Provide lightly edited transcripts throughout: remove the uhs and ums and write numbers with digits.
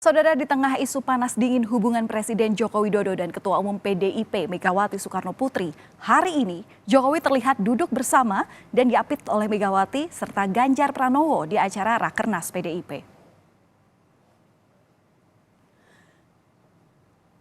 Saudara, di tengah isu panas dingin hubungan Presiden Joko Widodo dan Ketua Umum PDIP Megawati Soekarno Putri, hari ini Jokowi terlihat duduk bersama dan diapit oleh Megawati serta Ganjar Pranowo di acara Rakernas PDIP.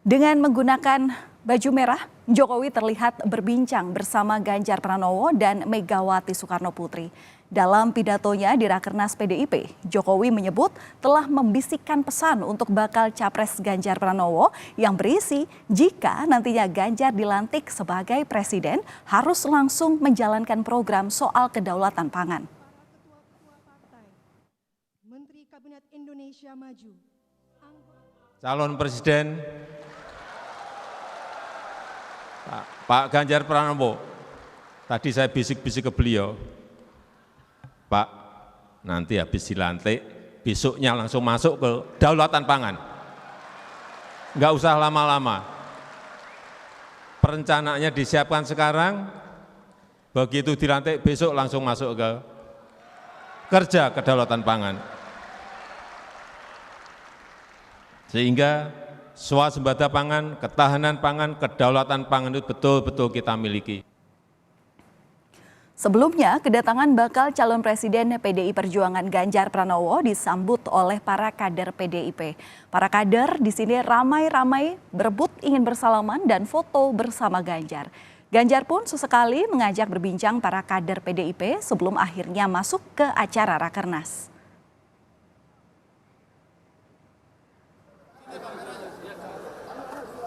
Dengan menggunakan baju merah, Jokowi terlihat berbincang bersama Ganjar Pranowo dan Megawati Soekarno Putri. Dalam pidatonya di Rakernas PDIP, Jokowi menyebut telah membisikkan pesan untuk bakal capres Ganjar Pranowo yang berisi jika nantinya Ganjar dilantik sebagai presiden harus langsung menjalankan program soal kedaulatan pangan. Menteri Kabinet Indonesia Maju. Calon presiden Pak Ganjar Pranowo, tadi saya bisik-bisik ke beliau, Pak, nanti habis dilantik, besoknya langsung masuk ke daulatan pangan. Enggak usah lama-lama. Perencanaannya disiapkan sekarang, begitu dilantik besok langsung masuk ke kerja kedaulatan pangan. Sehingga swasembada pangan, ketahanan pangan, kedaulatan pangan itu betul-betul kita miliki. Sebelumnya, kedatangan bakal calon presiden PDI Perjuangan Ganjar Pranowo disambut oleh para kader PDIP. Para kader di sini ramai-ramai berebut ingin bersalaman dan foto bersama Ganjar. Ganjar pun sesekali mengajak berbincang para kader PDIP sebelum akhirnya masuk ke acara Rakernas.